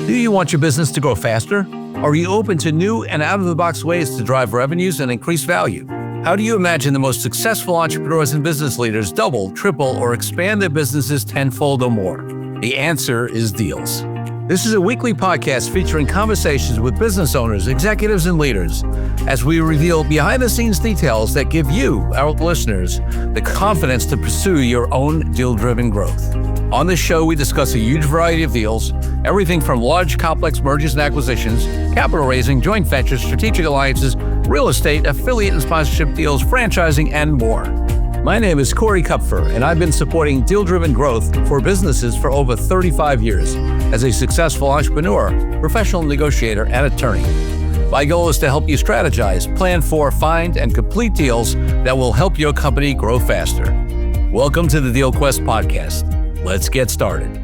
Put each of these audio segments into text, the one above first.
Do you want your business to grow faster? Are you open to new and out-of-the-box ways to drive revenues and increase value? How do you imagine the most successful entrepreneurs and business leaders double, triple, or expand their businesses tenfold or more? The answer is deals. This is a weekly podcast featuring conversations with business owners, executives, and leaders as we reveal behind-the-scenes details that give you, our listeners, the confidence to pursue your own deal-driven growth. On this show, we discuss a huge variety of deals, everything from large, complex mergers and acquisitions, capital raising, joint ventures, strategic alliances, real estate, affiliate and sponsorship deals, franchising, and more. My name is Corey Kupfer, and I've been supporting deal-driven growth for businesses for over 35 years as a successful entrepreneur, professional negotiator, and attorney. My goal is to help you strategize, plan for, find, and complete deals that will help your company grow faster. Welcome to the Deal Quest podcast. Let's get started.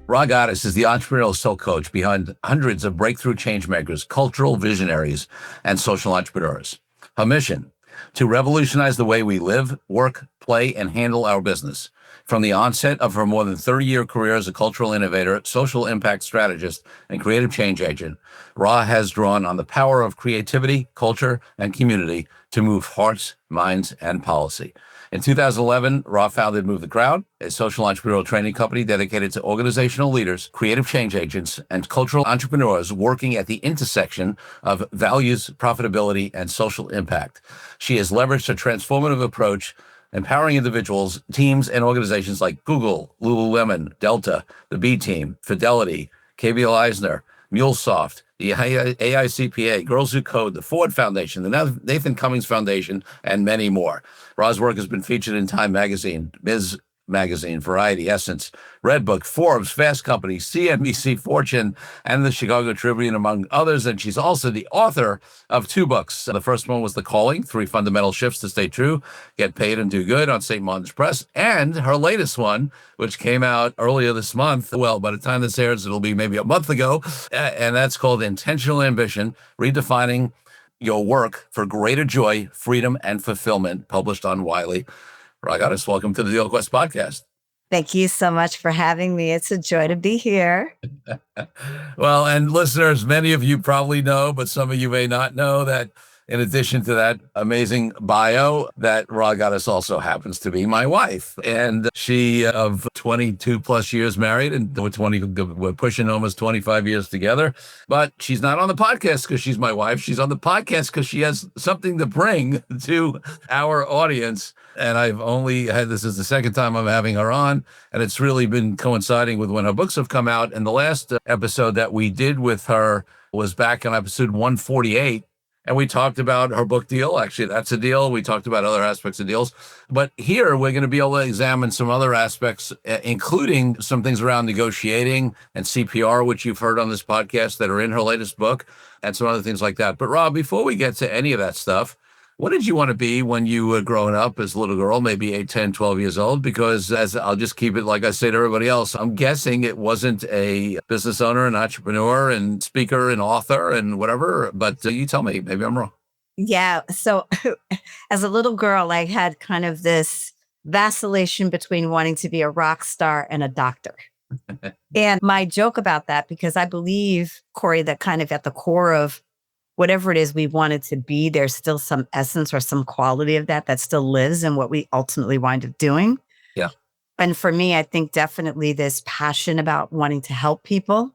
Rha Goddess is the entrepreneurial soul coach behind hundreds of breakthrough changemakers, cultural visionaries, and social entrepreneurs. Her mission: to revolutionize the way we live, work, play, and handle our business. From the onset of her more than 30-year career as a cultural innovator, social impact strategist, and creative change agent, Rha has drawn on the power of creativity, culture, and community to move hearts, minds, and policy. In 2011, Rha founded Move the Crowd, a social entrepreneurial training company dedicated to organizational leaders, creative change agents, and cultural entrepreneurs working at the intersection of values, profitability, and social impact. She has leveraged a transformative approach, empowering individuals, teams, and organizations like Google, Lululemon, Delta, the B Team, Fidelity, KBL Eisner, MuleSoft, the AICPA, Girls Who Code, the Ford Foundation, the Nathan Cummings Foundation, and many more. Rha's work has been featured in Time Magazine, Ms. Magazine, Variety, Essence, Redbook, Forbes, Fast Company, CNBC, Fortune, and the Chicago Tribune, among others. And she's also the author of 2 books. The first one was The Calling, 3 Fundamental Shifts to Stay True, Get Paid, and Do Good on St. Martin's Press. And her latest one, which came out earlier this month, well, by the time this airs, it'll be maybe a month ago, and that's called Intentional Ambition, Redefining Your Work for Greater Joy, Freedom, and Fulfillment, published on Wiley. Rha Goddess, welcome to the Deal Quest podcast. Thank you so much for having me. It's a joy to be here. Well, and listeners, many of you probably know, but some of you may not know that in addition to that amazing bio, that Rha Goddess also happens to be my wife. And she, of 22 plus years married, and we're pushing almost 25 years together. But she's not on the podcast because she's my wife. She's on the podcast because she has something to bring to our audience. And I've only had, this is the second time I'm having her on, and it's really been coinciding with when her books have come out. And the last episode that we did with her was back on episode 148. And we talked about her book deal. Actually, that's a deal. We talked about other aspects of deals. But here, we're going to be able to examine some other aspects, including some things around negotiating and CPR, which you've heard on this podcast that are in her latest book, and some other things like that. But Rha, before we get to any of that stuff, what did you want to be when you were growing up as a little girl, maybe 8, 10, 12 years old? Because as I'll just keep it like I say to everybody else, I'm guessing it wasn't a business owner, an entrepreneur, and speaker, and author, and whatever. But you tell me, maybe I'm wrong. Yeah. So as a little girl, I had kind of this vacillation between wanting to be a rock star and a doctor. And my joke about that, because I believe, Corey, that kind of at the core of whatever it is we wanted to be, there's still some essence or some quality of that still lives in what we ultimately wind up doing. Yeah. And for me, I think definitely this passion about wanting to help people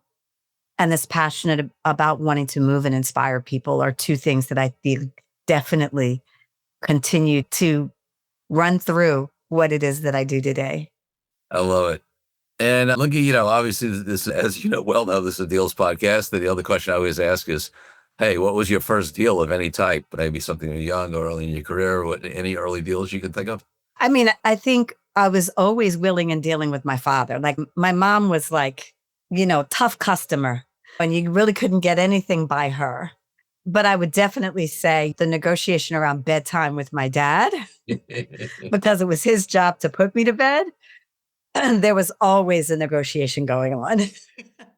and this passion about wanting to move and inspire people are 2 things that I feel definitely continue to run through what it is that I do today. I love it. And look, obviously this, as you know, well know, this is a deals podcast. The other question I always ask is, hey, what was your first deal of any type? Maybe something young or early in your career, any early deals you can think of? I mean, I think I was always willing and dealing with my father. Like my mom was like, tough customer, and you really couldn't get anything by her. But I would definitely say the negotiation around bedtime with my dad, because it was his job to put me to bed. And there was always a negotiation going on.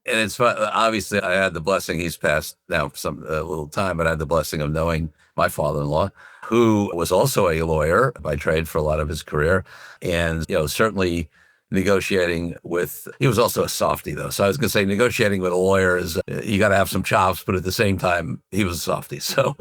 And it's fun. Obviously, I had the blessing, he's passed now for a little time, but I had the blessing of knowing my father-in-law, who was also a lawyer by trade for a lot of his career. And, certainly negotiating with, he was also a softie though. So I was going to say negotiating with a lawyer is, you got to have some chops, but at the same time, he was a softie. So,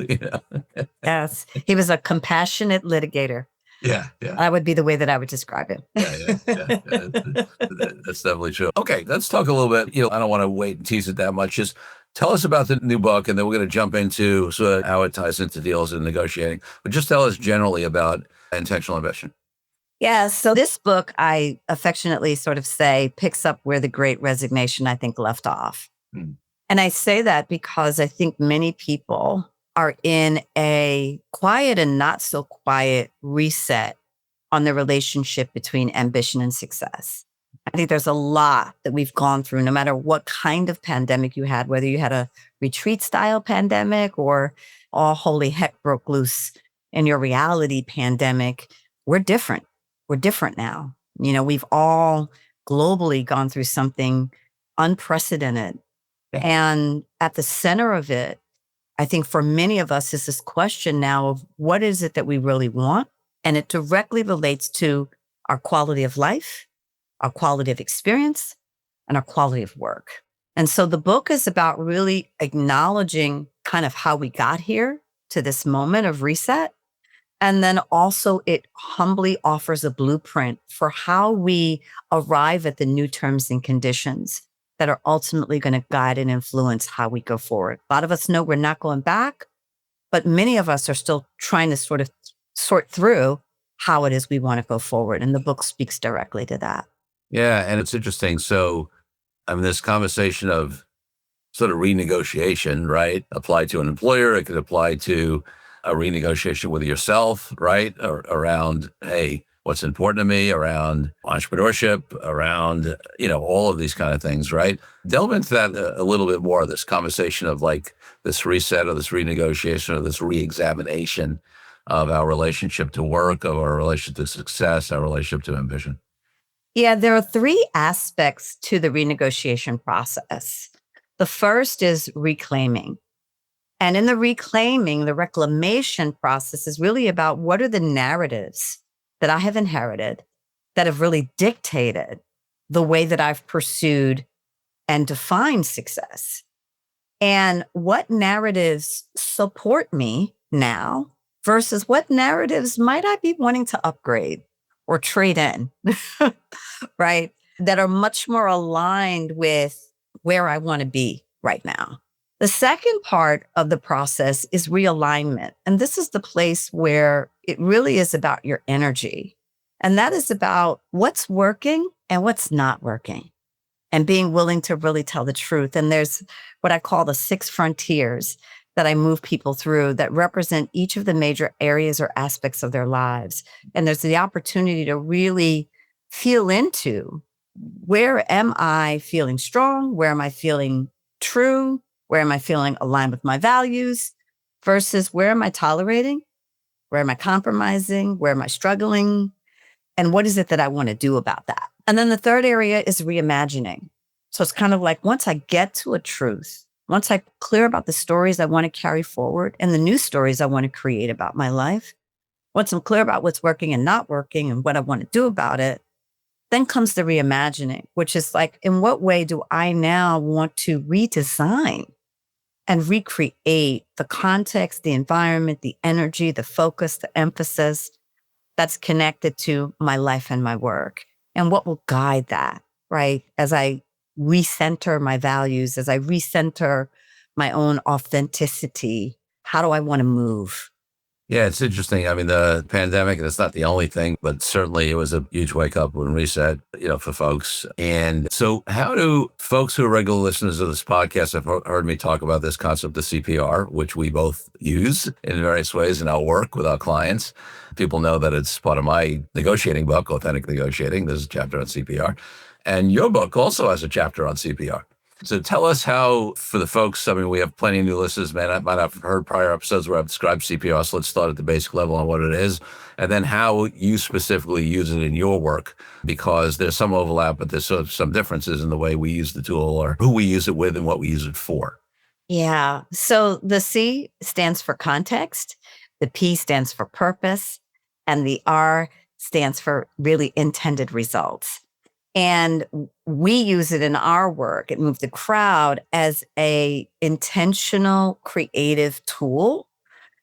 Yes. He was a compassionate litigator. Yeah, yeah. That would be the way that I would describe him. Yeah. That's definitely true. Okay, let's talk a little bit. I don't want to wait and tease it that much. Just tell us about the new book, and then we're going to jump into sort of how it ties into deals and negotiating. But just tell us generally about intentional ambition. Yeah. So this book, I affectionately sort of say, picks up where the Great Resignation, I think, left off. Hmm. And I say that because I think many people are in a quiet and not so quiet reset on the relationship between ambition and success. I think there's a lot that we've gone through, no matter what kind of pandemic you had, whether you had a retreat style pandemic or all holy heck broke loose in your reality pandemic. We're different. We're different now. We've all globally gone through something unprecedented. Yeah. And at the center of it, I think for many of us is this question now of what is it that we really want? And it directly relates to our quality of life, our quality of experience, and our quality of work. And so the book is about really acknowledging kind of how we got here to this moment of reset. And then also it humbly offers a blueprint for how we arrive at the new terms and conditions that are ultimately going to guide and influence how we go forward. A lot of us know we're not going back, but many of us are still trying to sort of sort through how it is we want to go forward. And the book speaks directly to that. Yeah, and it's interesting. So, this conversation of sort of renegotiation, right? Apply to an employer. It could apply to a renegotiation with yourself, right? Around, hey, what's important to me, around entrepreneurship, around, all of these kind of things, right? Delve into that a little bit more, this conversation of like this reset or this renegotiation or this reexamination of our relationship to work, of our relationship to success, our relationship to ambition. Yeah, there are three aspects to the renegotiation process. The first is reclaiming. And in the reclaiming, the reclamation process is really about what are the narratives that I have inherited that have really dictated the way that I've pursued and defined success. And what narratives support me now versus what narratives might I be wanting to upgrade or trade in, right? That are much more aligned with where I want to be right now. The second part of the process is realignment. And this is the place where it really is about your energy. And that is about what's working and what's not working, and being willing to really tell the truth. And there's what I call the 6 frontiers that I move people through that represent each of the major areas or aspects of their lives. And there's the opportunity to really feel into, where am I feeling strong? Where am I feeling true? Where am I feeling aligned with my values versus where am I tolerating? Where am I compromising? Where am I struggling? And what is it that I want to do about that? And then the third area is reimagining. So it's kind of like once I get to a truth, once I'm clear about the stories I want to carry forward and the new stories I want to create about my life, once I'm clear about what's working and not working and what I want to do about it, then comes the reimagining, which is like, in what way do I now want to redesign and recreate the context, the environment, the energy, the focus, the emphasis that's connected to my life and my work? And what will guide that, right? As I recenter my values, as I recenter my own authenticity, how do I want to move? Yeah, it's interesting. The pandemic, and it's not the only thing, but certainly it was a huge wake up and reset, for folks. And so how do folks who are regular listeners of this podcast have heard me talk about this concept of CPR, which we both use in various ways in our work with our clients? People know that it's part of my negotiating book, Authentic Negotiating. There's a chapter on CPR. And your book also has a chapter on CPR. So tell us how, for the folks, we have plenty of new listeners, man. I might have heard prior episodes where I've described CPR. So let's start at the basic level on what it is, and then how you specifically use it in your work, because there's some overlap, but there's some differences in the way we use the tool or who we use it with and what we use it for. Yeah. So the C stands for context, the P stands for purpose, and the R stands for really intended results. And we use it in our work at Move the Crowd as a intentional creative tool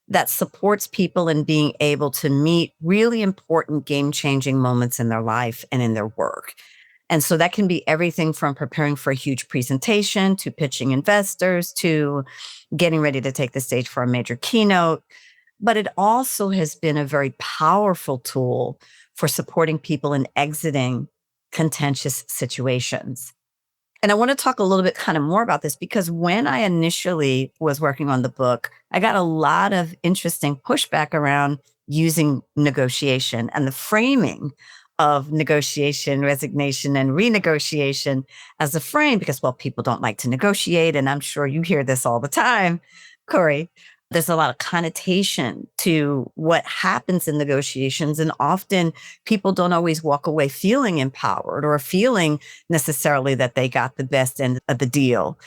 that supports people in being able to meet really important game-changing moments in their life and in their work. And so that can be everything from preparing for a huge presentation to pitching investors to getting ready to take the stage for a major keynote. But it also has been a very powerful tool for supporting people in exiting contentious situations. And I want to talk a little bit kind of more about this because when I initially was working on the book, I got a lot of interesting pushback around using negotiation and the framing of negotiation, resignation, and renegotiation as a frame because, well, people don't like to negotiate. And I'm sure you hear this all the time, Corey. There's a lot of connotation to what happens in negotiations. And often people don't always walk away feeling empowered or feeling necessarily that they got the best end of the deal.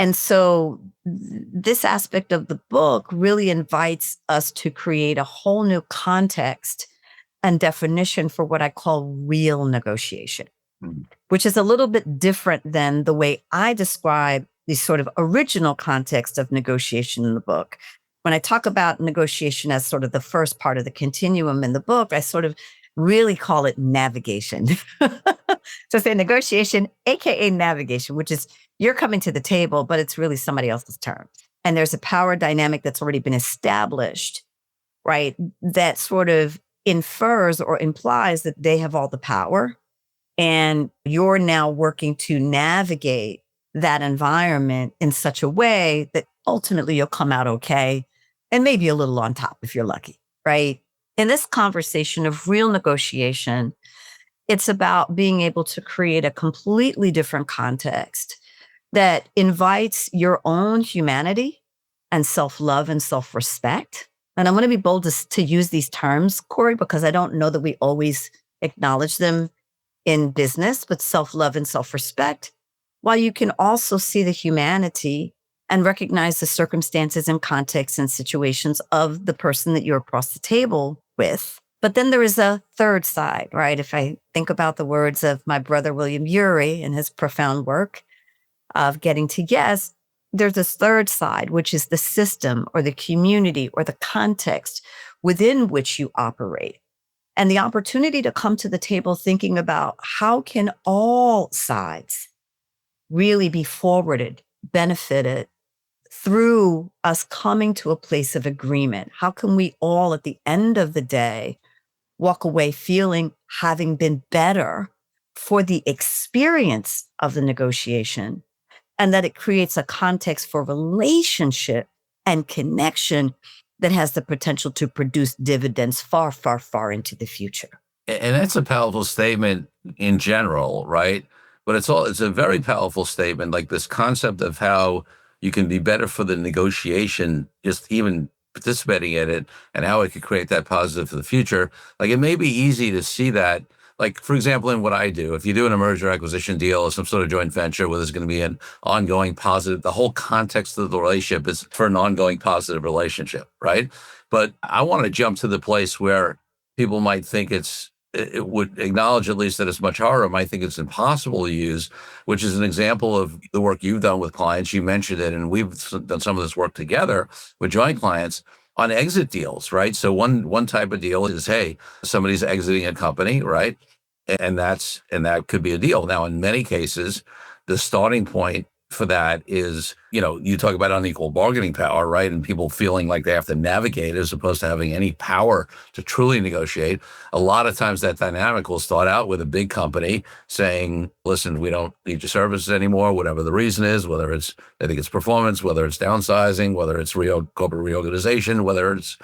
And so this aspect of the book really invites us to create a whole new context and definition for what I call real negotiation, which is a little bit different than the way I describe the sort of original context of negotiation in the book. When I talk about negotiation as sort of the first part of the continuum in the book, I sort of really call it navigation. So say negotiation, AKA navigation, which is you're coming to the table, but it's really somebody else's terms. And there's a power dynamic that's already been established, right? That sort of infers or implies that they have all the power. And you're now working to navigate that environment in such a way that ultimately you'll come out okay and maybe a little on top if you're lucky, right? In this conversation of real negotiation, it's about being able to create a completely different context that invites your own humanity and self-love and self-respect. And I'm going to be bold to use these terms, Corey, because I don't know that we always acknowledge them in business, but self-love and self-respect, while you can also see the humanity and recognize the circumstances and contexts and situations of the person that you're across the table with. But then there is a third side, right? If I think about the words of my brother, William Ury, in his profound work of Getting to Yes, there's this third side, which is the system or the community or the context within which you operate. And the opportunity to come to the table thinking about how can all sides really be forwarded, benefited through us coming to a place of agreement? How can we all at the end of the day walk away feeling having been better for the experience of the negotiation, and that it creates a context for relationship and connection that has the potential to produce dividends far, far, far into the future. And that's a powerful statement in general, right? But it's a very powerful statement, like this concept of how you can be better for the negotiation, just even participating in it, and how it could create that positive for the future. Like it may be easy to see that, like for example, in what I do, if you do a merger acquisition deal or some sort of joint venture where there's going to be an ongoing positive, the whole context of the relationship is for an ongoing positive relationship, right? But I want to jump to the place where people might think it would acknowledge at least that it's much harder, might think it's impossible to use, which is an example of the work you've done with clients. You mentioned it, and we've done some of this work together with joint clients on exit deals, right? So one type of deal is, hey, somebody's exiting a company, right? And that could be a deal. Now, in many cases, the starting point for that is, you talk about unequal bargaining power, right? And people feeling like they have to navigate as opposed to having any power to truly negotiate. A lot of times that dynamic will start out with a big company saying, listen, we don't need your services anymore, whatever the reason is, whether it's, they think it's performance, whether it's downsizing, whether it's corporate reorganization, whether it's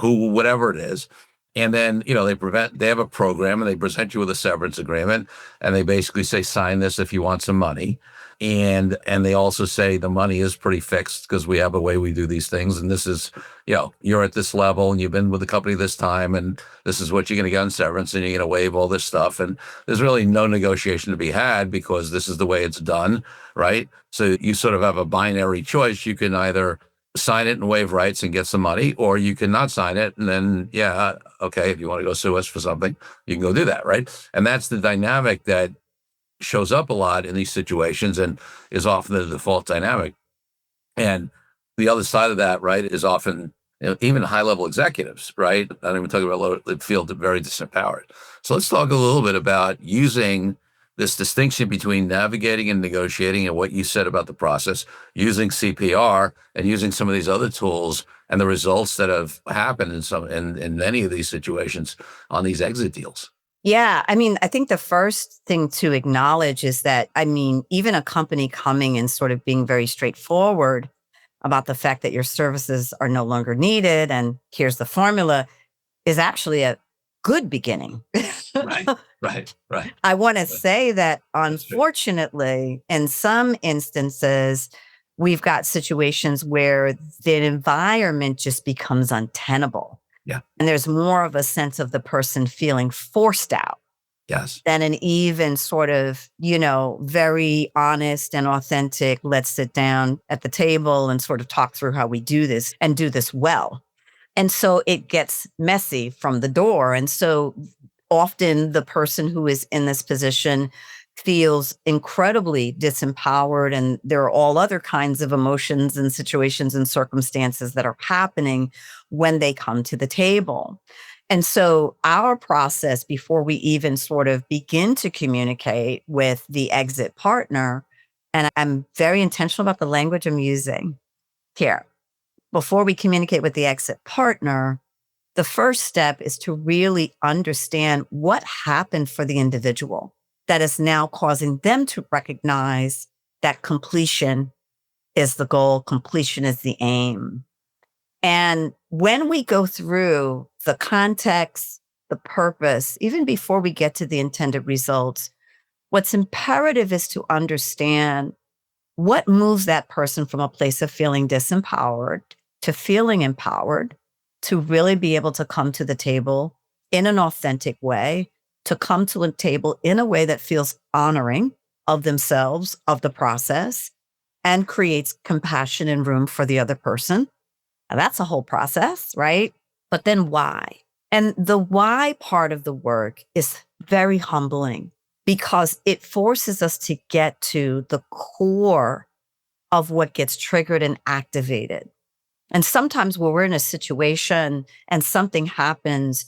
whatever it is. And then, they have a program and they present you with a severance agreement and they basically say, sign this if you want some money. And they also say the money is pretty fixed because we have a way we do these things. And this is, you're at this level and you've been with the company this time and this is what you're going to get on severance and you're going to waive all this stuff. And there's really no negotiation to be had because this is the way it's done, right? So you sort of have a binary choice. You can either sign it and waive rights and get some money, or you can not sign it. And then, okay, if you want to go sue us for something, you can go do that, right? And that's the dynamic that shows up a lot in these situations and is often the default dynamic. And the other side of that, right, is often, even high-level executives, right? I don't even talk about low, that feel very disempowered. So let's talk a little bit about using this distinction between navigating and negotiating, and what you said about the process, using CPR and using some of these other tools, and the results that have happened in many of these situations on these exit deals. Yeah. I mean, I think the first thing to acknowledge is that, I mean, even a company coming and sort of being very straightforward about the fact that your services are no longer needed and here's the formula is actually a good beginning. Right, right, right. I want to Right. say that That's true. unfortunately, in some instances, we've got situations where the environment just becomes untenable. Yeah. And there's more of a sense of the person feeling forced out Yes. than an even sort of, very honest and authentic, let's sit down at the table and sort of talk through how we do this and do this well. And so it gets messy from the door. And so often the person who is in this position feels incredibly disempowered. And there are all other kinds of emotions and situations and circumstances that are happening when they come to the table. And so our process before we even sort of begin to communicate with the exit partner, and I'm very intentional about the language I'm using here, before we communicate with the exit partner, the first step is to really understand what happened for the individual that is now causing them to recognize that completion is the goal, completion is the aim. And when we go through the context, the purpose, even before we get to the intended results, what's imperative is to understand what moves that person from a place of feeling disempowered to feeling empowered, to really be able to come to the table in an authentic way, to come to a table in a way that feels honoring of themselves, of the process, and creates compassion and room for the other person. Now, that's a whole process, right? But then why? And the why part of the work is very humbling because it forces us to get to the core of what gets triggered and activated. And sometimes when we're in a situation and something happens,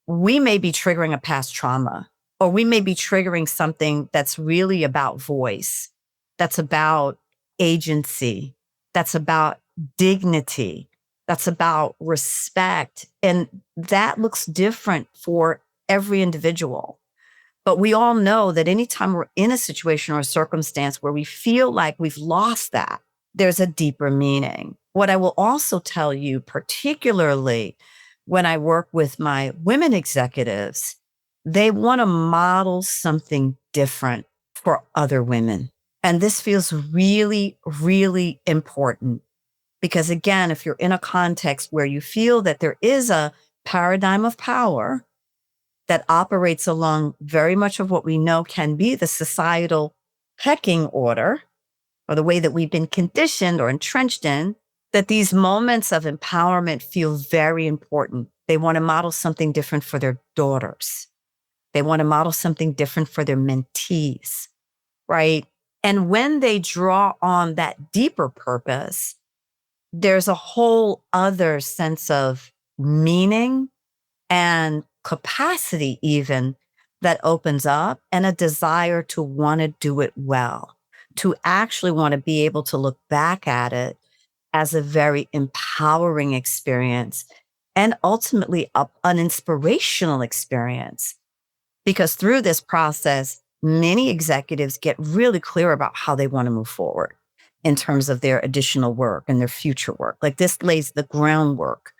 we may be triggering a past trauma, or we may be triggering something that's really about voice, that's about agency, that's about dignity, that's about respect. And that looks different for every individual. But we all know that anytime we're in a situation or a circumstance where we feel like we've lost that, there's a deeper meaning. What I will also tell you, particularly when I work with my women executives, they want to model something different for other women. And this feels really, really important because, again, if you're in a context where you feel that there is a paradigm of power that operates along very much of what we know can be the societal pecking order or the way that we've been conditioned or entrenched in, that these moments of empowerment feel very important. They want to model something different for their daughters. They want to model something different for their mentees, right? And when they draw on that deeper purpose, there's a whole other sense of meaning and capacity even that opens up, and a desire to want to do it well, to actually want to be able to look back at it as a very empowering experience and ultimately an inspirational experience. Because through this process, many executives get really clear about how they want to move forward in terms of their additional work and their future work. Like this lays the groundwork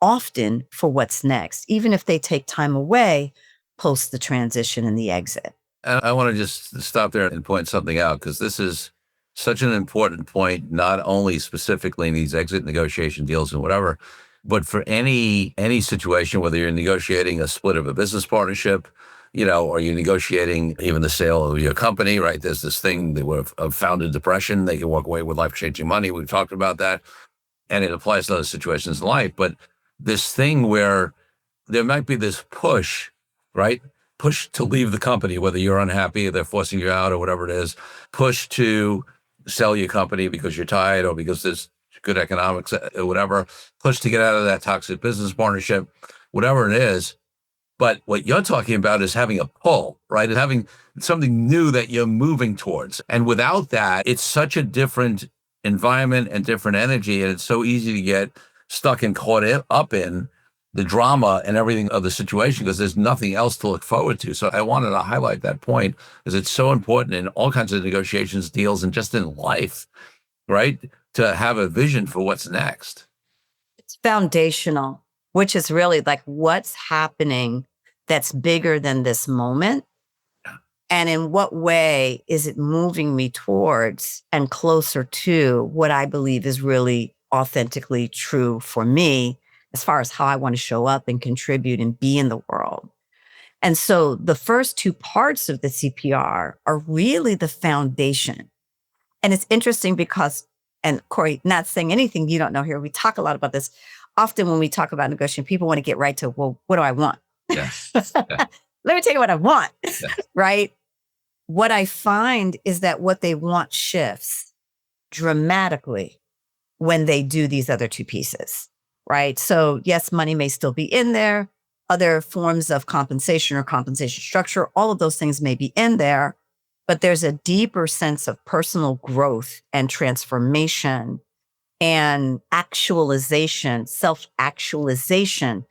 often for what's next, even if they take time away post the transition and the exit. And I want to just stop there and point something out, because this is such an important point, not only specifically in these exit negotiation deals and whatever, but for any situation, whether you're negotiating a split of a business partnership, or you're negotiating even the sale of your company, right? There's this thing that would have founded depression, that you walk away with life-changing money. We've talked about that. And it applies to other situations in life. But this thing where there might be this push, right? push to leave the company, whether you're unhappy, they're forcing you out or whatever it is, push to sell your company because you're tired or because there's good economics or whatever, push to get out of that toxic business partnership, whatever it is. But what you're talking about is having a pull, right? And having something new that you're moving towards. And without that, it's such a different environment and different energy. And it's so easy to get stuck and caught up in the drama and everything of the situation because there's nothing else to look forward to. So I wanted to highlight that point because it's so important in all kinds of negotiations, deals, and just in life, right? To have a vision for what's next. It's foundational, which is really like what's happening that's bigger than this moment. And in what way is it moving me towards and closer to what I believe is really authentically true for me as far as how I want to show up and contribute and be in the world. And so the first two parts of the CPR are really the foundation. And it's interesting because, and Corey, not saying anything you don't know here, we talk a lot about this. Often when we talk about negotiation, people want to get right to, well, what do I want? Yeah. Yeah. Let me tell you what I want, Yeah. right? What I find is that what they want shifts dramatically when they do these other two pieces, right? So yes, money may still be in there. Other forms of compensation or compensation structure, all of those things may be in there, but there's a deeper sense of personal growth and transformation and actualization, self-actualization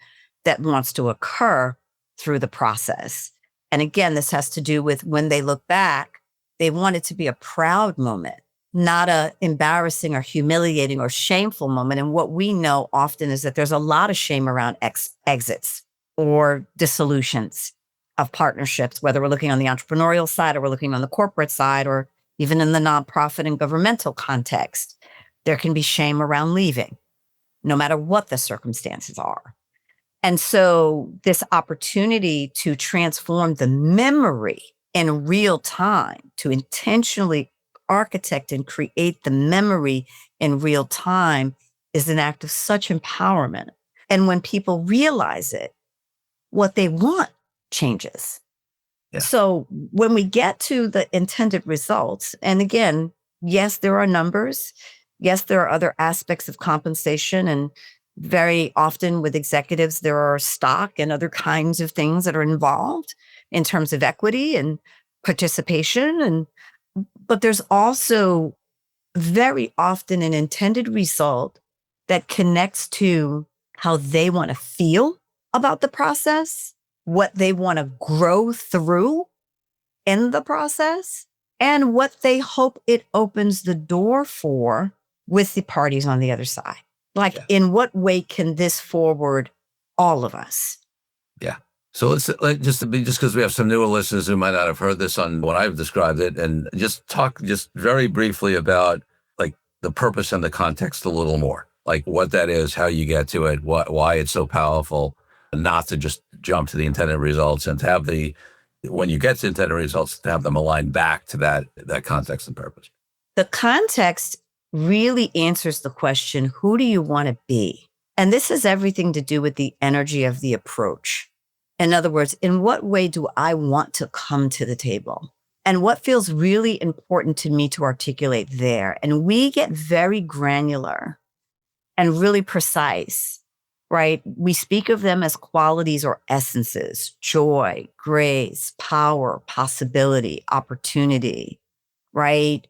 that wants to occur through the process. And again, this has to do with when they look back, they want it to be a proud moment, not a embarrassing or humiliating or shameful moment. And what we know often is that there's a lot of shame around exits or dissolutions of partnerships, whether we're looking on the entrepreneurial side or we're looking on the corporate side or even in the nonprofit and governmental context. There can be shame around leaving, no matter what the circumstances are. And so this opportunity to transform the memory in real time, to intentionally architect and create the memory in real time is an act of such empowerment. And when people realize it, what they want changes. Yeah. So when we get to the intended results, and again, yes, there are numbers. Yes, there are other aspects of compensation, and very often with executives, there are stock and other kinds of things that are involved in terms of equity and participation. But there's also very often an intended result that connects to how they want to feel about the process, what they want to grow through in the process, and what they hope it opens the door for with the parties on the other side. Like, in what way can this forward all of us? Yeah. So let's just because we have some newer listeners who might not have heard this on when I've described it, and just talk just very briefly about like the purpose and the context a little more, like what that is, how you get to it, why it's so powerful, and not to just jump to the intended results and to have when you get to intended results, to have them align back to that context and purpose. The context really answers the question, who do you want to be? And this has everything to do with the energy of the approach. In other words, in what way do I want to come to the table? And what feels really important to me to articulate there? And we get very granular and really precise, right? We speak of them as qualities or essences: joy, grace, power, possibility, opportunity, right?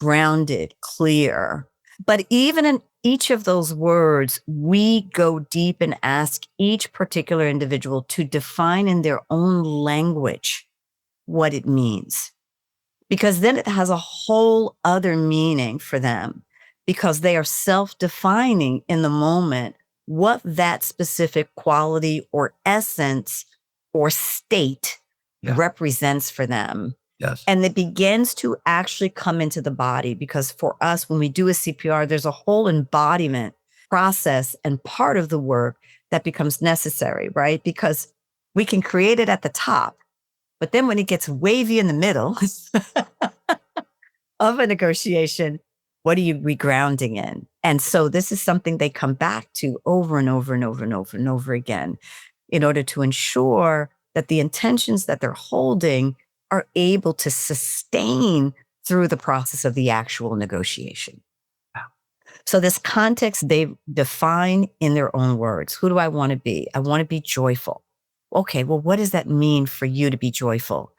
Grounded, clear. But even in each of those words, we go deep and ask each particular individual to define in their own language what it means. Because then it has a whole other meaning for them, because they are self-defining in the moment what that specific quality or essence or state represents for them. Yes. And it begins to actually come into the body, because for us, when we do a CPR, there's a whole embodiment process and part of the work that becomes necessary, right? Because we can create it at the top, but then when it gets wavy in the middle of a negotiation, what are you regrounding in? And so this is something they come back to over and over and over and over and over again in order to ensure that the intentions that they're holding are able to sustain through the process of the actual negotiation. So this context they define in their own words. Who do I want to be? I want to be joyful. Okay, well, what does that mean for you to be joyful?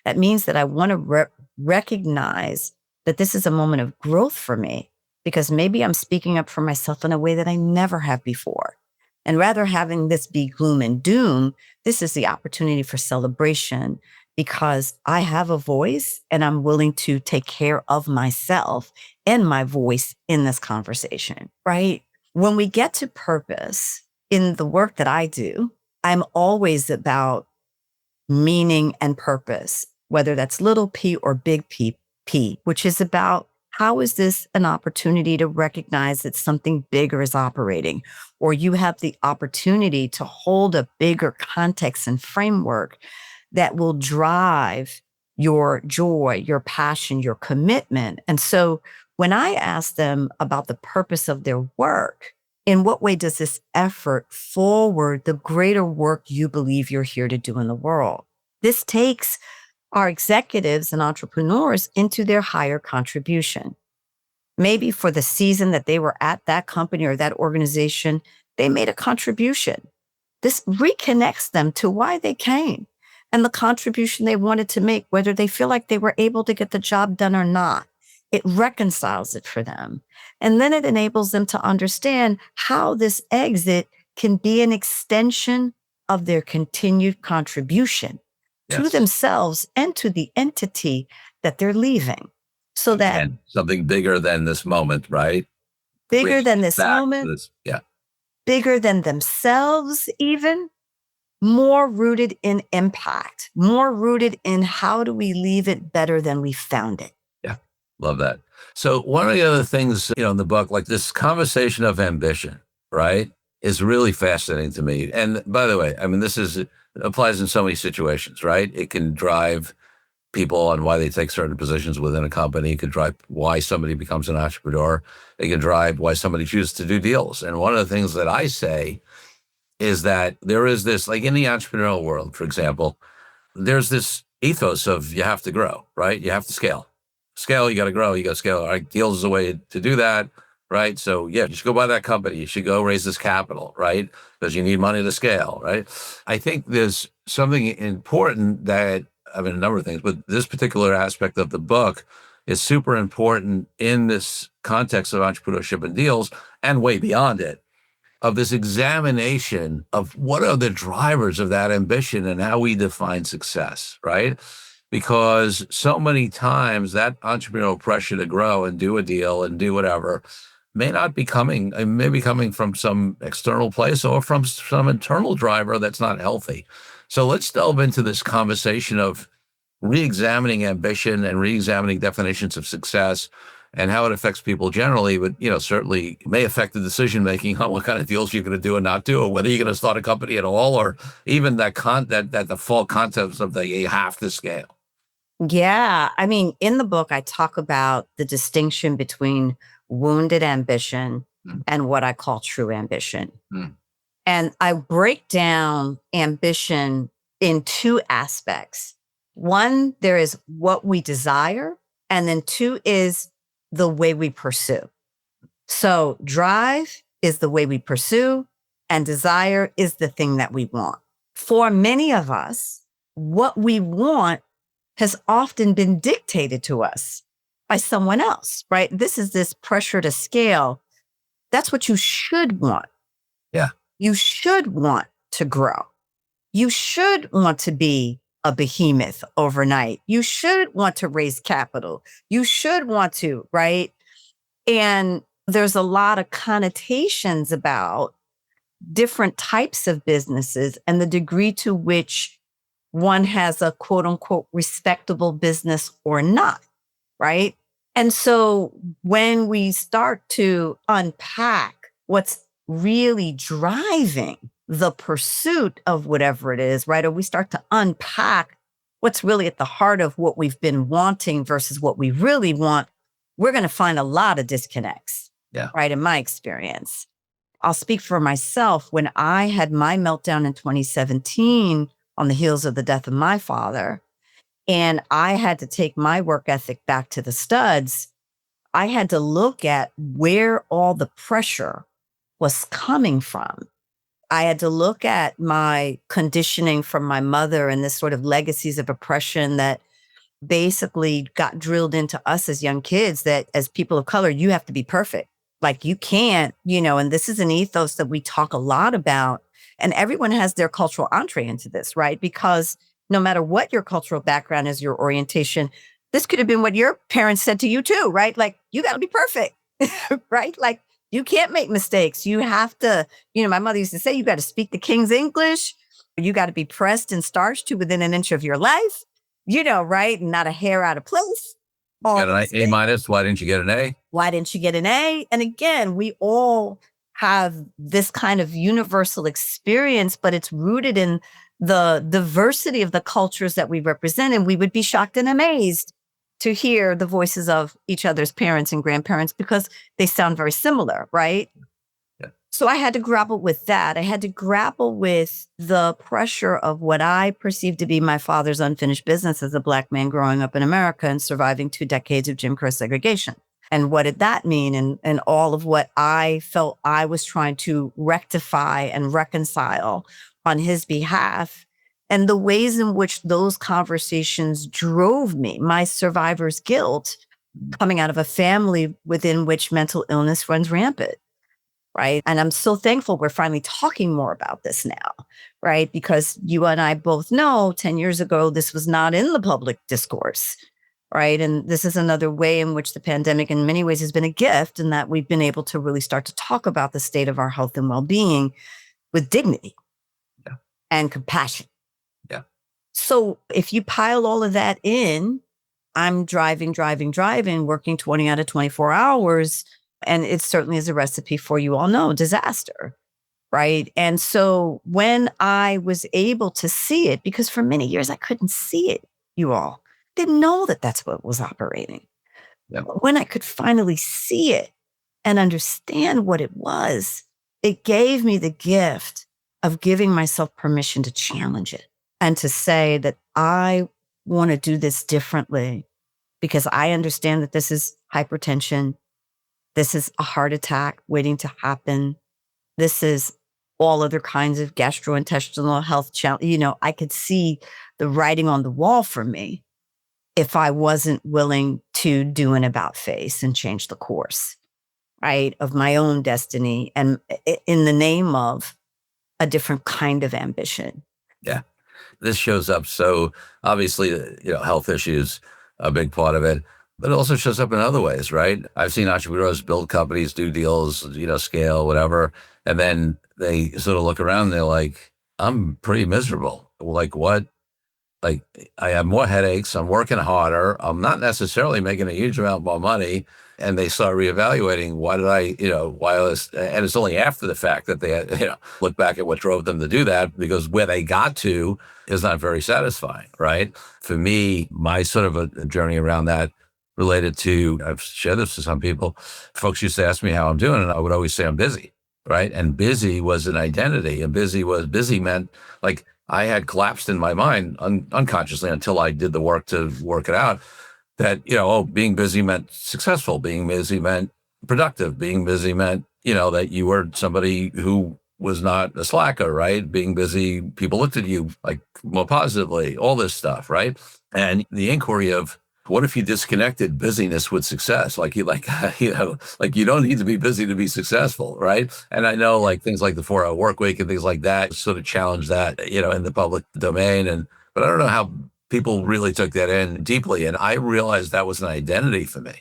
That means that I want to recognize that this is a moment of growth for me, because maybe I'm speaking up for myself in a way that I never have before. And rather having this be gloom and doom, this is the opportunity for celebration, because I have a voice and I'm willing to take care of myself and my voice in this conversation, right? When we get to purpose in the work that I do, I'm always about meaning and purpose, whether that's little p or big P, which is about how is this an opportunity to recognize that something bigger is operating, or you have the opportunity to hold a bigger context and framework that will drive your joy, your passion, your commitment. And so when I ask them about the purpose of their work, in what way does this effort forward the greater work you believe you're here to do in the world? This takes our executives and entrepreneurs into their higher contribution. Maybe for the season that they were at that company or that organization, they made a contribution. This reconnects them to why they came and the contribution they wanted to make, whether they feel like they were able to get the job done or not. It reconciles it for them. And then it enables them to understand how this exit can be an extension of their continued contribution to Yes. themselves and to the entity that they're leaving. So that And something bigger than this moment, right? bigger Reach than this back to moment, this. Yeah. bigger than themselves, even more rooted in impact, more rooted in how do we leave it better than we found it. Yeah. Love that. So one of the other things, in the book, like this conversation of ambition, right, is really fascinating to me. And by the way, I mean, it applies in so many situations, right? It can drive people on why they take certain positions within a company. It could drive why somebody becomes an entrepreneur. It can drive why somebody chooses to do deals. And one of the things that I say is that there is this, like in the entrepreneurial world, for example, there's this ethos of you have to grow, right? You have to scale. Scale, you got to grow, you got to scale. All right, deals is a way to do that, right? So yeah, you should go buy that company. You should go raise this capital, right? Because you need money to scale, right? I think there's something important that, I mean, a number of things, but this particular aspect of the book is super important in this context of entrepreneurship and deals and way beyond it, of this examination of what are the drivers of that ambition and how we define success, right? Because so many times that entrepreneurial pressure to grow and do a deal and do whatever may be coming from some external place or from some internal driver that's not healthy. So let's delve into this conversation of re-examining ambition and re-examining definitions of success and how it affects people generally, but certainly may affect the decision making on what kind of deals you're going to do and not do, or whether you're going to start a company at all, or even that default concepts of the you have to scale. Yeah. I mean, in the book, I talk about the distinction between wounded ambition Mm, and what I call true ambition. mm, And I break down ambition in two aspects. One, there is what we desire, and then two is the way we pursue. So drive is the way we pursue, and desire is the thing that we want. For many of us, what we want has often been dictated to us by someone else, right? This pressure to scale. That's what you should want. yeah. You should want to grow. You should want to be a behemoth overnight. You should want to raise capital. You should want to, right? And there's a lot of connotations about different types of businesses and the degree to which one has a quote unquote respectable business or not, right? And so when we start to unpack what's really driving the pursuit of whatever it is, right? Or we start to unpack what's really at the heart of what we've been wanting versus what we really want, we're going to find a lot of disconnects, Yeah. right? In my experience. I'll speak for myself. When I had my meltdown in 2017 on the heels of the death of my father. And I had to take my work ethic back to the studs. I had to look at where all the pressure was coming from. I had to look at my conditioning from my mother and this sort of legacies of oppression that basically got drilled into us as young kids, that as people of color, you have to be perfect. Like you can't, and this is an ethos that we talk a lot about. And everyone has their cultural entree into this, right? Because no matter what your cultural background is, your orientation, this could have been what your parents said to you too, right? Like, you got to be perfect, right? Like, you can't make mistakes. You have to, my mother used to say, you got to speak the King's English. You got to be pressed and starched to within an inch of your life, right? Not a hair out of place. Got an A minus. Why didn't you get an A? Why didn't you get an A? And again, we all have this kind of universal experience, but it's rooted in the diversity of the cultures that we represent. And we would be shocked and amazed to hear the voices of each other's parents and grandparents because they sound very similar, right? Yeah. So I had to grapple with that. I had to grapple with the pressure of what I perceived to be my father's unfinished business as a Black man growing up in America and surviving 2 decades of Jim Crow segregation. And what did that mean? And all of what I felt I was trying to rectify and reconcile on his behalf, and the ways in which those conversations drove me, my survivor's guilt, coming out of a family within which mental illness runs rampant, right? And I'm so thankful we're finally talking more about this now, right? Because you and I both know 10 years ago, this was not in the public discourse, right? And this is another way in which the pandemic in many ways has been a gift, in that we've been able to really start to talk about the state of our health and well-being with dignity and compassion. Yeah. So if you pile all of that in, I'm driving, working 20 out of 24 hours. And it certainly is a recipe for, you all know, disaster, right? And so when I was able to see it, because for many years I couldn't see it, you all didn't know that that's what was operating. Yeah. But when I could finally see it and understand what it was, it gave me the gift of giving myself permission to challenge it and to say that I want to do this differently, because I understand that this is hypertension. This is a heart attack waiting to happen. This is all other kinds of gastrointestinal health challenge. I could see the writing on the wall for me if I wasn't willing to do an about face and change the course, right, of my own destiny, and in the name of a different kind of ambition. Yeah. This shows up. So obviously, health issues, a big part of it, but it also shows up in other ways, right? I've seen entrepreneurs build companies, do deals, scale, whatever. And then they sort of look around and they're like, I'm pretty miserable. Like what? Like I have more headaches. I'm working harder. I'm not necessarily making a huge amount more money. And they start reevaluating, why did I, and it's only after the fact that they, look back at what drove them to do that, because where they got to is not very satisfying, right? For me, my sort of a journey around that related to, I've shared this to some people, folks used to ask me how I'm doing, and I would always say I'm busy, right? And busy was an identity, and busy meant like I had collapsed in my mind unconsciously until I did the work to work it out. That, being busy meant successful, being busy meant productive, being busy meant, that you were somebody who was not a slacker, right? Being busy, people looked at you like more positively, all this stuff, right? And the inquiry of, what if you disconnected busyness with success? Like you don't need to be busy to be successful, right? And I know like things like the 4-hour work week and things like that sort of challenge that, in the public domain. But I don't know how people really took that in deeply. And I realized that was an identity for me.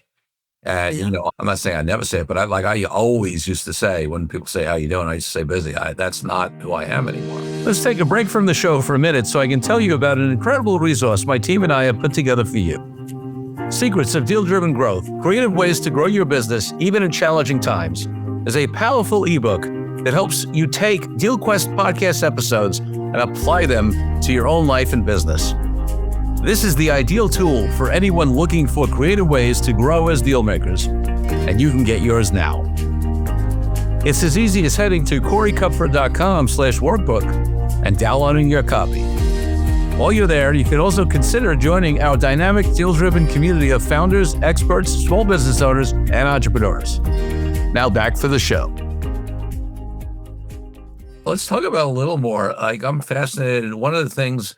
And, I'm not saying I never say it, but I always used to say, when people say, how you doing? I used to say busy. That's not who I am anymore. Let's take a break from the show for a minute so I can tell you about an incredible resource my team and I have put together for you. Secrets of Deal-Driven Growth, Creative Ways to Grow Your Business Even in Challenging Times, is a powerful ebook that helps you take DealQuest podcast episodes and apply them to your own life and business. This is the ideal tool for anyone looking for creative ways to grow as deal makers, and you can get yours now. It's as easy as heading to CoreyCupford.com/workbook and downloading your copy. While you're there, you can also consider joining our dynamic, deal-driven community of founders, experts, small business owners, and entrepreneurs. Now back for the show. Let's talk about a little more. Like, I'm fascinated. One of the things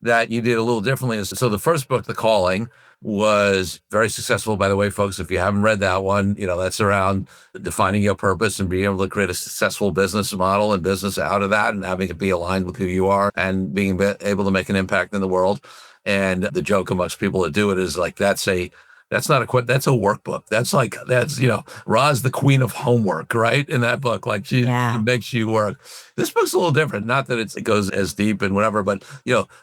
that you did a little differently is, so the first book, The Calling, was very successful, by the way, folks. If you haven't read that one, that's around defining your purpose and being able to create a successful business model and business out of that, and having it be aligned with who you are and being able to make an impact in the world. And the joke amongst people that do it is like, that's not that's a workbook. That's Ra's the queen of homework, right? In that book, like she makes you work. This book's a little different. Not that it goes as deep and whatever, but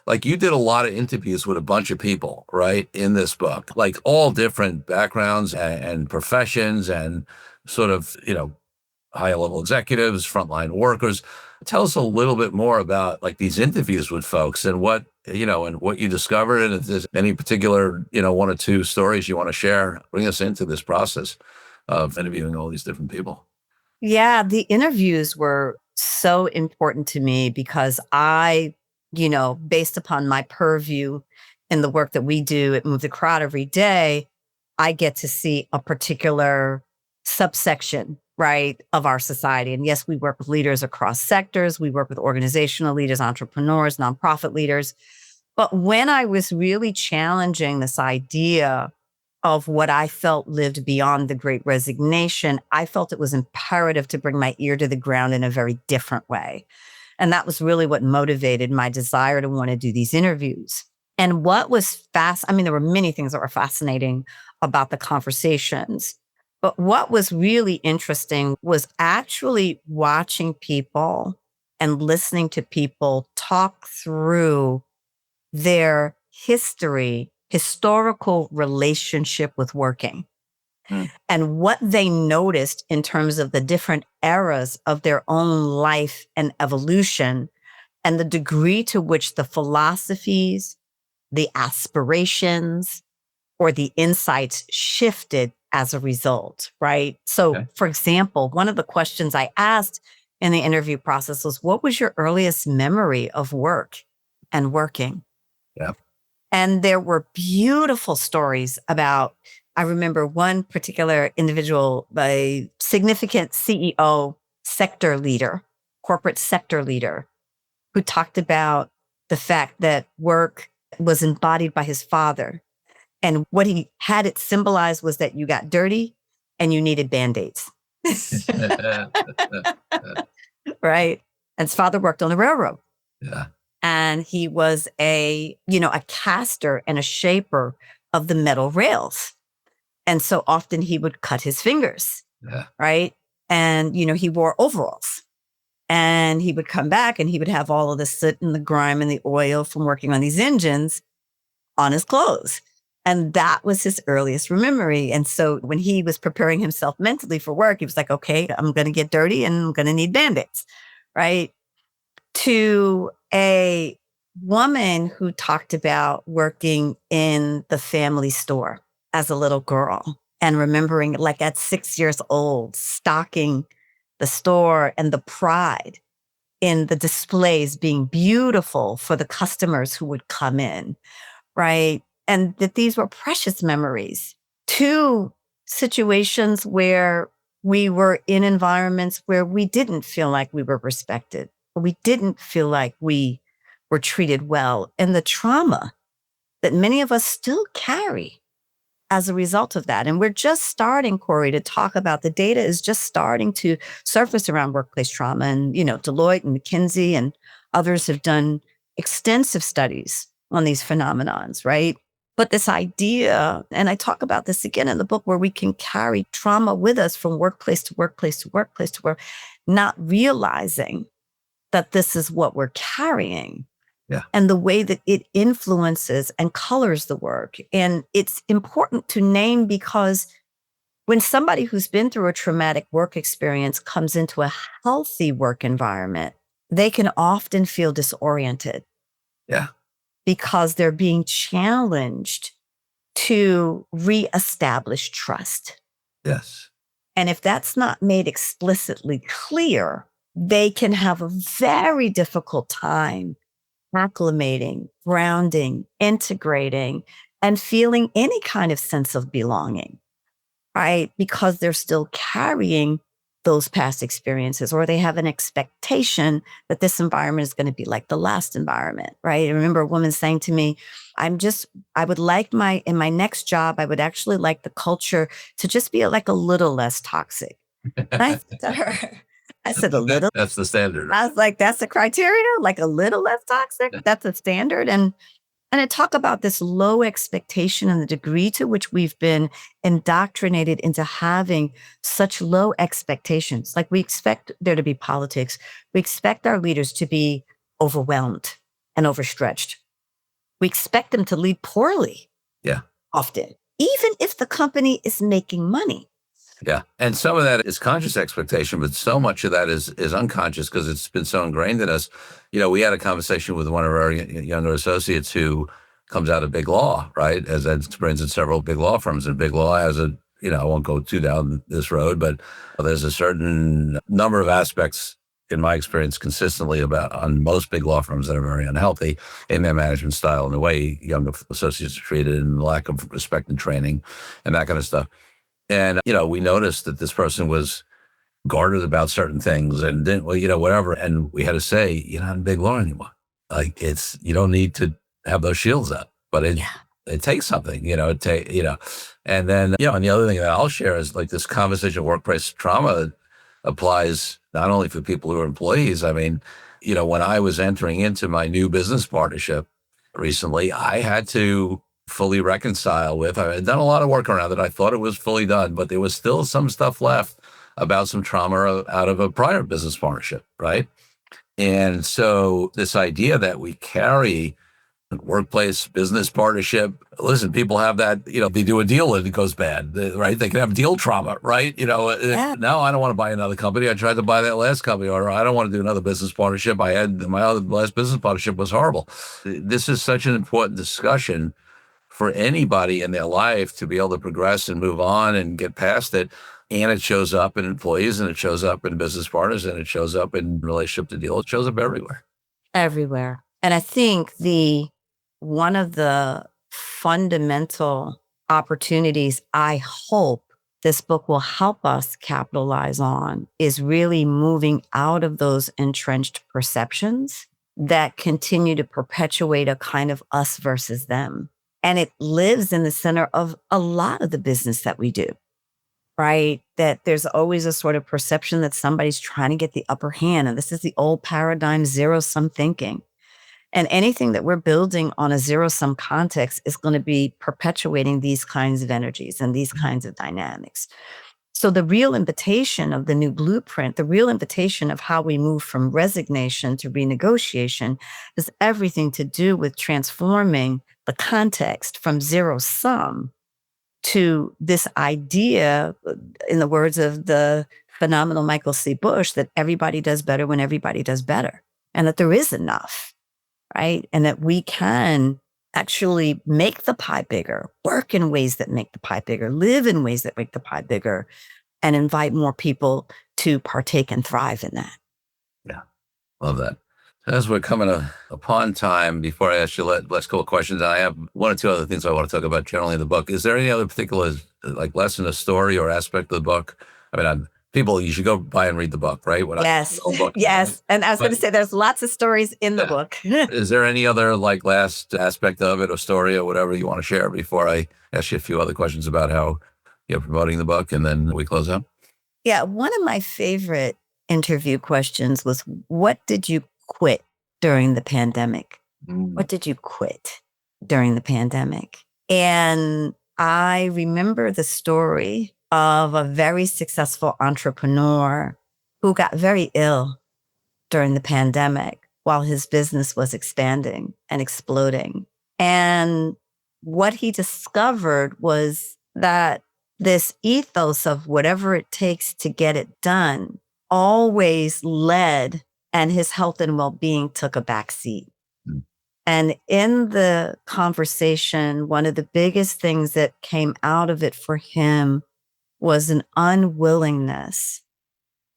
like you did a lot of interviews with a bunch of people, right? In this book, like all different backgrounds and professions and sort of, high level executives, frontline workers. Tell us a little bit more about like these interviews with folks and what you discovered. And if there's any particular, one or two stories you want to share, bring us into this process of interviewing all these different people. Yeah, the interviews were so important to me because I, based upon my purview in the work that we do at Move the Crowd every day, I get to see a particular subsection, right, of our society. And yes, we work with leaders across sectors. We work with organizational leaders, entrepreneurs, nonprofit leaders. But when I was really challenging this idea of what I felt lived beyond the Great Resignation, I felt it was imperative to bring my ear to the ground in a very different way. And that was really what motivated my desire to want to do these interviews. And what was there were many things that were fascinating about the conversations. But what was really interesting was actually watching people and listening to people talk through their historical relationship with working and what they noticed in terms of the different eras of their own life and evolution and the degree to which the philosophies, the aspirations, or the insights shifted as a result, right? So, for example, one of the questions I asked in the interview process was, what was your earliest memory of work and working? Yeah. And there were beautiful stories about, I remember one particular individual, a significant CEO sector leader, corporate sector leader, who talked about the fact that work was embodied by his father. And what he had it symbolized was that you got dirty and you needed Band-Aids. Right? And his father worked on the railroad. Yeah. And he was a caster and a shaper of the metal rails. And so often he would cut his fingers. Yeah. Right? And, he wore overalls. And he would come back and he would have all of the soot and the grime and the oil from working on these engines on his clothes. And that was his earliest memory. And so when he was preparing himself mentally for work, he was like, okay, I'm going to get dirty and I'm going to need Band-Aids, right? To a woman who talked about working in the family store as a little girl and remembering, like at 6 years old, stocking the store and the pride in the displays being beautiful for the customers who would come in, right? And that these were precious memories. To situations where we were in environments where we didn't feel like we were respected, or we didn't feel like we were treated well, and the trauma that many of us still carry as a result of that. And we're just starting, Corey, to talk about, the data is just starting to surface around workplace trauma. And, Deloitte and McKinsey and others have done extensive studies on these phenomenons, right? But this idea, and I talk about this again in the book, where we can carry trauma with us from workplace to workplace to workplace to work, not realizing that this is what we're carrying. Yeah. And the way that it influences and colors the work. And it's important to name, because when somebody who's been through a traumatic work experience comes into a healthy work environment, they can often feel disoriented. Yeah. Because they're being challenged to reestablish trust. Yes. And if that's not made explicitly clear, they can have a very difficult time acclimating, grounding, integrating, and feeling any kind of sense of belonging, right? Because they're still carrying those past experiences, or they have an expectation that this environment is going to be like the last environment, right? I remember a woman saying to me, I would like in my next job, I would actually like the culture to just be like a little less toxic. And I said to her, I said, a little? That's the standard. I was like, that's the criteria? Like a little less toxic? That's a standard? And I talk about this low expectation and the degree to which we've been indoctrinated into having such low expectations. Like we expect there to be politics. We expect our leaders to be overwhelmed and overstretched. We expect them to lead poorly. Yeah. Often, even if the company is making money. Yeah. And some of that is conscious expectation, but so much of that is unconscious because it's been so ingrained in us. We had a conversation with one of our younger associates who comes out of big law, right? Has had experience in several big law firms, and big law has I won't go too down this road, but there's a certain number of aspects in my experience consistently on most big law firms that are very unhealthy in their management style and the way young associates are treated and the lack of respect and training and that kind of stuff. And, we noticed that this person was guarded about certain things and didn't, whatever. And we had to say, you're not in big law anymore. Like you don't need to have those shields up, but it takes something, and then, and the other thing that I'll share is like this conversation of workplace trauma applies not only for people who are employees. I mean, when I was entering into my new business partnership recently, I had to fully reconcile with. I had done a lot of work around it. I thought it was fully done, but there was still some stuff left about some trauma out of a prior business partnership, right? And so this idea that we carry workplace business partnership, listen, people have that, they do a deal and it goes bad, right? They can have deal trauma, right? Yeah. Now I don't want to buy another company. I tried to buy that last company, or I don't want to do another business partnership. My other last business partnership was horrible. This is such an important discussion for anybody in their life to be able to progress and move on and get past it. And it shows up in employees, and it shows up in business partners, and it shows up in relationship to deal. It shows up everywhere. Everywhere. And I think one of the fundamental opportunities I hope this book will help us capitalize on is really moving out of those entrenched perceptions that continue to perpetuate a kind of us versus them. And it lives in the center of a lot of the business that we do, right? That there's always a sort of perception that somebody's trying to get the upper hand. And this is the old paradigm, zero-sum thinking. And anything that we're building on a zero-sum context is going to be perpetuating these kinds of energies and these kinds of dynamics. So the real invitation of the new blueprint, the real invitation of how we move from resignation to renegotiation has everything to do with transforming the context from zero-sum to this idea, in the words of the phenomenal Michael C. Bush, that everybody does better when everybody does better, and that there is enough, right? And that we can actually make the pie bigger, work in ways that make the pie bigger, live in ways that make the pie bigger, and invite more people to partake and thrive in that. Yeah, love that. As we're coming upon time, before I ask you, let's go with questions. I have one or two other things I want to talk about generally in the book. Is there any other particular lesson, a story, or aspect of the book? I mean, people, you should go buy and read the book, right? Yes, yes. And I was going to say, there's lots of stories in the book. Is there any other last aspect of it, or story, or whatever you want to share before I ask you a few other questions about how you're promoting the book, and then we close out? Yeah, one of my favorite interview questions was, what did you quit during the pandemic? What did you quit during the pandemic? And I remember the story of a very successful entrepreneur who got very ill during the pandemic while his business was expanding and exploding. And what he discovered was that this ethos of whatever it takes to get it done always led, and his health and well-being took a back seat. And in the conversation, one of the biggest things that came out of it for him was an unwillingness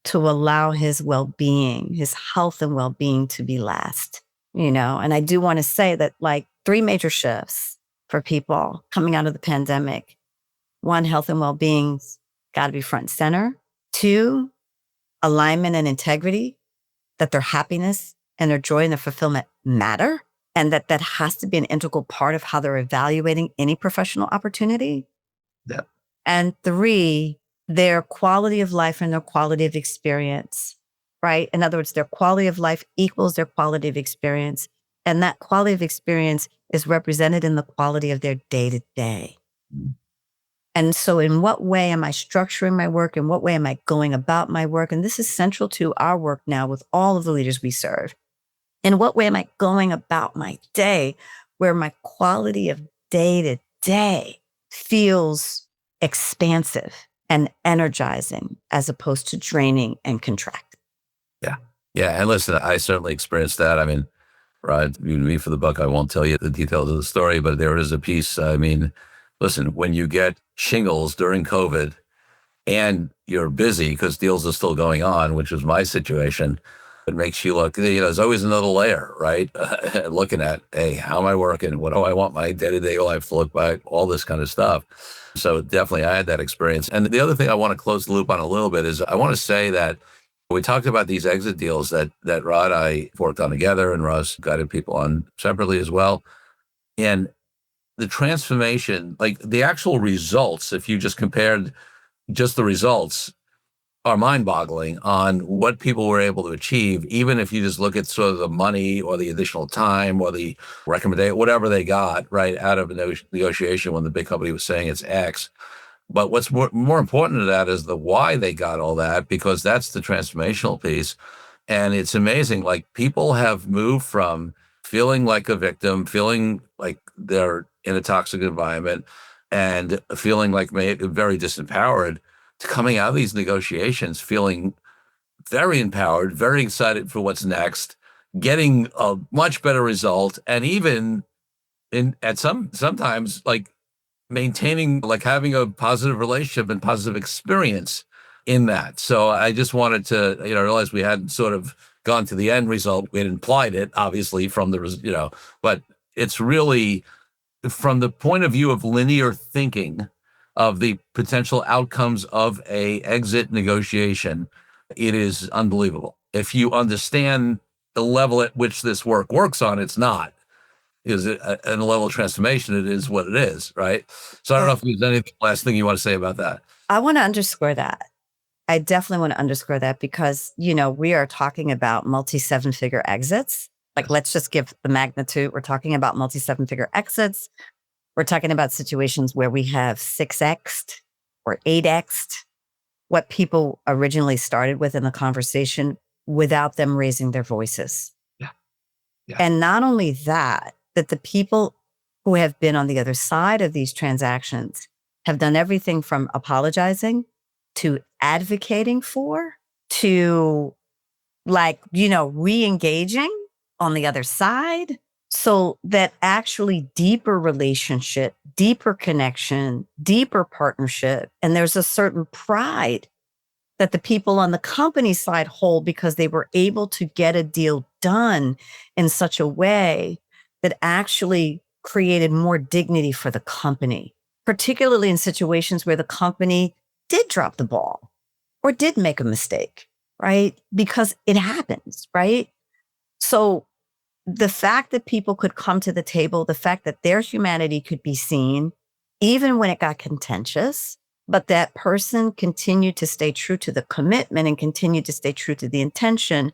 to allow his well-being, his health and well-being, to be last. And I do want to say that like 3 major shifts for people coming out of the pandemic. 1, health and well-being's got to be front and center. 2, alignment and integrity, that their happiness and their joy and their fulfillment matter, and that has to be an integral part of how they're evaluating any professional opportunity. Yeah. And 3, their quality of life and their quality of experience, right? In other words, their quality of life equals their quality of experience. And that quality of experience is represented in the quality of their day-to-day. Mm. And so in what way am I structuring my work? In what way am I going about my work? And this is central to our work now with all of the leaders we serve. In what way am I going about my day where my quality of day-to-day feels expansive and energizing as opposed to draining and contracting? Yeah. Yeah. And listen, I certainly experienced that. I mean, right, you me for the buck, I won't tell you the details of the story, but there is a piece. I mean, listen, when you get shingles during COVID and you're busy because deals are still going on, which was my situation, it makes you look, there's always another layer, right? Looking at, hey, how am I working? What do I want my day-to-day life to look like? All this kind of stuff. So definitely I had that experience. And the other thing I want to close the loop on a little bit is I want to say that we talked about these exit deals that Rha and I worked on together, and Russ guided people on separately as well. And the transformation, like the actual results, if you just compared just the results, are mind-boggling on what people were able to achieve, even if you just look at sort of the money or the additional time or the recommendation, whatever they got, right, out of a negotiation when the big company was saying it's X. But what's more important to that is the why they got all that, because that's the transformational piece. And it's amazing. Like people have moved from feeling like a victim, feeling like they're in a toxic environment and feeling like very disempowered, to coming out of these negotiations feeling very empowered, very excited for what's next, getting a much better result, and even sometimes like maintaining, like having a positive relationship and positive experience in that. So I just wanted to, realize we hadn't sort of gone to the end result. We had implied it, obviously, from the, but it's really from the point of view of linear thinking of the potential outcomes of a exit negotiation, it is unbelievable. If you understand the level at which this work works on, it's not. Is it a level of transformation? It is what it is, right? So I don't know if there's any last thing you want to say about that. I want to underscore that. I definitely want to underscore that because, we are talking about multi-7-figure exits. Like, let's just give the magnitude. We're talking about multi-7-figure exits. We're talking about situations where we have 6x'd or 8x'd what people originally started with in the conversation without them raising their voices. Yeah. And not only that the people who have been on the other side of these transactions have done everything from apologizing to advocating for, to re-engaging on the other side. So that actually deeper relationship, deeper connection, deeper partnership, and there's a certain pride that the people on the company side hold because they were able to get a deal done in such a way that actually created more dignity for the company, particularly in situations where the company did drop the ball or did make a mistake, right? Because it happens, right? So the fact that people could come to the table, the fact that their humanity could be seen, even when it got contentious, but that person continued to stay true to the commitment and continued to stay true to the intention,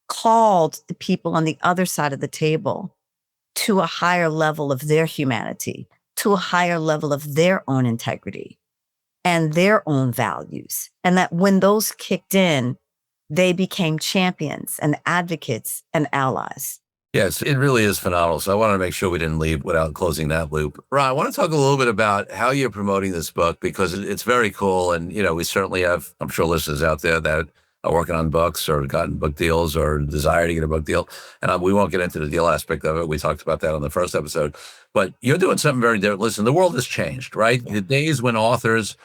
called the people on the other side of the table to a higher level of their humanity, to a higher level of their own integrity and their own values. And that when those kicked in, they became champions and advocates and allies. Yes, it really is phenomenal. So I want to make sure we didn't leave without closing that loop. Rha, I want to talk a little bit about how you're promoting this book, because it's very cool. And, we certainly have, I'm sure, listeners out there that are working on books or gotten book deals or desire to get a book deal. And we won't get into the deal aspect of it. We talked about that on the first episode. But you're doing something very different. Listen, the world has changed, right? The days when authors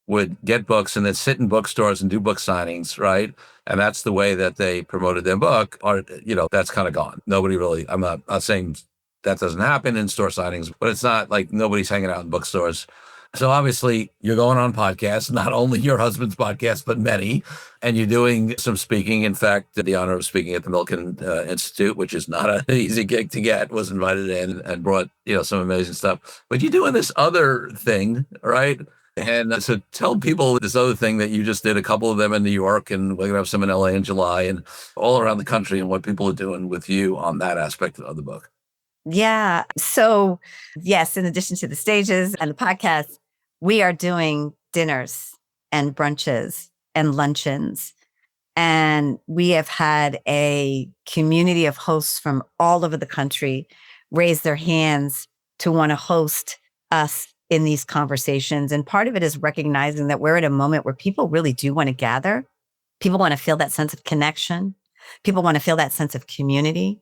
would get books and then sit in bookstores and do book signings, right? And that's the way that they promoted their book. Or, that's kind of gone. Nobody really, I'm not saying that doesn't happen in store signings, but it's not like nobody's hanging out in bookstores. So obviously you're going on podcasts, not only your husband's podcast, but many, and you're doing some speaking. In fact, the honor of speaking at the Milken Institute, which is not an easy gig to get, was invited in and brought, some amazing stuff. But you're doing this other thing, right? And so tell people this other thing that you just did, a couple of them in New York, and we're going to have some in LA in July, and all around the country, and what people are doing with you on that aspect of the book. Yeah. So yes, in addition to the stages and the podcast, we are doing dinners and brunches and luncheons. And we have had a community of hosts from all over the country raise their hands to want to host us in these conversations. And part of it is recognizing that we're at a moment where people really do want to gather. People want to feel that sense of connection. People want to feel that sense of community.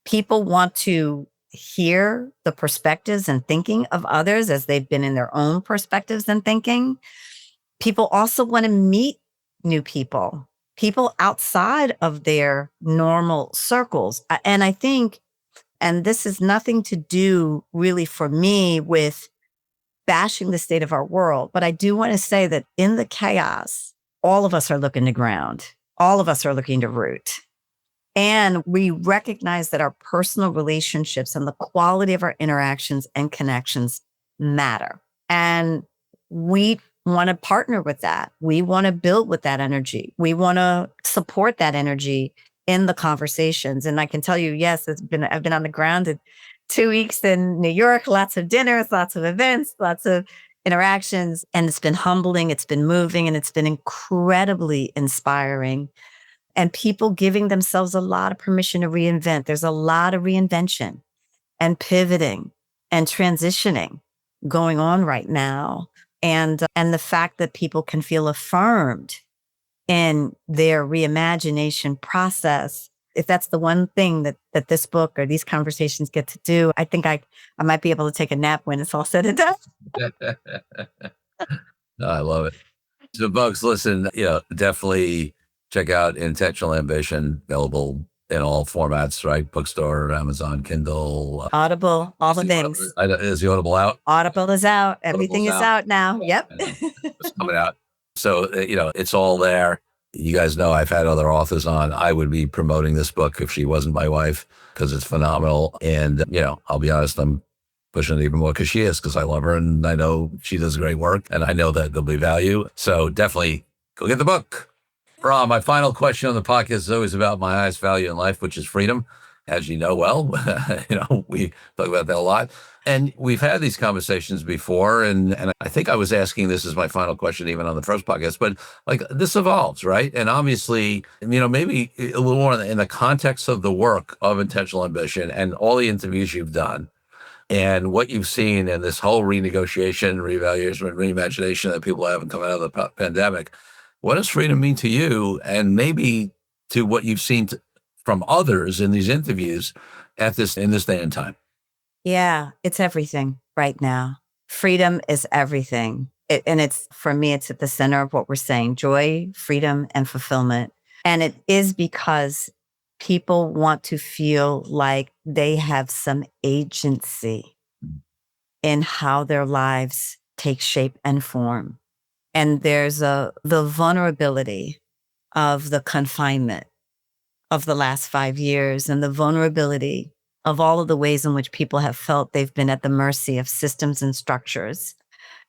People want to hear the perspectives and thinking of others as they've been in their own perspectives and thinking. People also want to meet new people outside of their normal circles. And I think, and this is nothing to do really for me with bashing the state of our world, but I do want to say that in the chaos, all of us are looking to ground. All of us are looking to root. And we recognize that our personal relationships and the quality of our interactions and connections matter. And we want to partner with that. We want to build with that energy. We want to support that energy in the conversations. And I can tell you, yes, I've been on the ground in 2 weeks in New York, lots of dinners, lots of events, lots of interactions. And it's been humbling, it's been moving, and it's been incredibly inspiring. And people giving themselves a lot of permission to reinvent. There's a lot of reinvention and pivoting and transitioning going on right now. And the fact that people can feel affirmed in their reimagination process, if that's the one thing that this book or these conversations get to do, I think I might be able to take a nap when it's all said and done. No, I love it. So folks, listen, definitely check out Intentional Ambition, available in all formats, right? Bookstore, Amazon, Kindle. Audible, all the things. Is the Audible out? Audible is out. Everything is out now. Yep. It's coming out. So, it's all there. You guys know I've had other authors on. I would be promoting this book if she wasn't my wife, because it's phenomenal. And, I'll be honest, I'm pushing it even more because she is, because I love her and I know she does great work and I know that there'll be value. So definitely go get the book. Rha, my final question on the podcast is always about my highest value in life, which is freedom. As you know well, we talk about that a lot. And we've had these conversations before. And I think I was asking this as my final question, even on the first podcast, but like this evolves, right? And obviously, maybe a little more in the context of the work of Intentional Ambition and all the interviews you've done and what you've seen in this whole renegotiation, reevaluation, and reimagination that people have coming out of the pandemic. What does freedom mean to you, and maybe to what you've seen from others in these interviews in this day and time? Yeah, it's everything right now. Freedom is everything. For me, it's at the center of what we're saying: joy, freedom, and fulfillment. And it is because people want to feel like they have some agency in how their lives take shape and form. And there's the vulnerability of the confinement of the last 5 years and the vulnerability of all of the ways in which people have felt they've been at the mercy of systems and structures,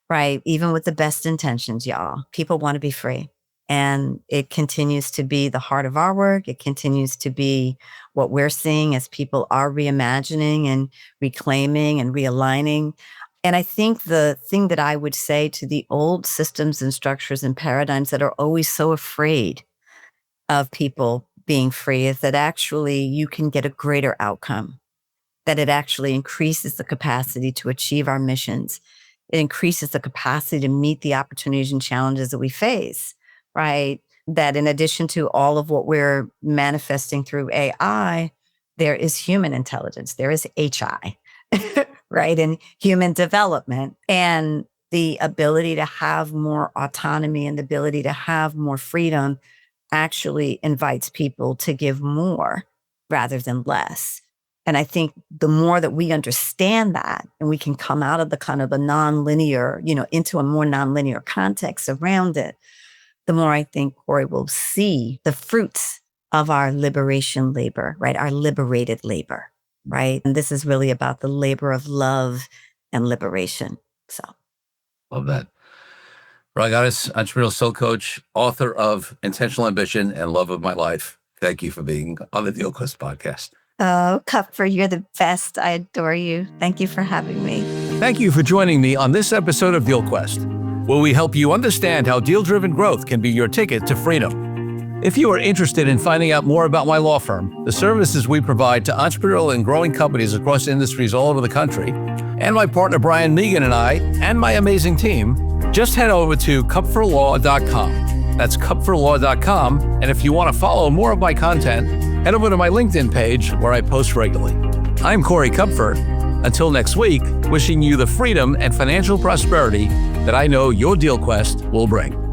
right? Even with the best intentions, y'all, people want to be free. And it continues to be the heart of our work. It continues to be what we're seeing as people are reimagining and reclaiming and realigning. And I think the thing that I would say to the old systems and structures and paradigms that are always so afraid of people being free is that actually you can get a greater outcome, that it actually increases the capacity to achieve our missions. It increases the capacity to meet the opportunities and challenges that we face, right? That in addition to all of what we're manifesting through AI, there is human intelligence, there is HI. Right? And human development. And The ability to have more autonomy and the ability to have more freedom actually invites people to give more rather than less. And I think the more that we understand that and we can come out of the kind of a nonlinear, into a more nonlinear context around it, the more I think, Corey, will see the fruits of our liberation labor, right? Our liberated labor, right? And this is really about the labor of love and liberation. So. Love that. Rha Goddess, entrepreneurial soul coach, author of Intentional Ambition and Love of My Life. Thank you for being on the Deal Quest podcast. Oh, Kupfer, you're the best. I adore you. Thank you for having me. Thank you for joining me on this episode of Deal Quest, where we help you understand how deal-driven growth can be your ticket to freedom. If you are interested in finding out more about my law firm, the services we provide to entrepreneurial and growing companies across industries all over the country, and my partner Brian Megan and I, and my amazing team, just head over to kupferlaw.com. That's kupferlaw.com. And if you want to follow more of my content, head over to my LinkedIn page where I post regularly. I'm Corey Kupfer. Until next week, wishing you the freedom and financial prosperity that I know your Deal Quest will bring.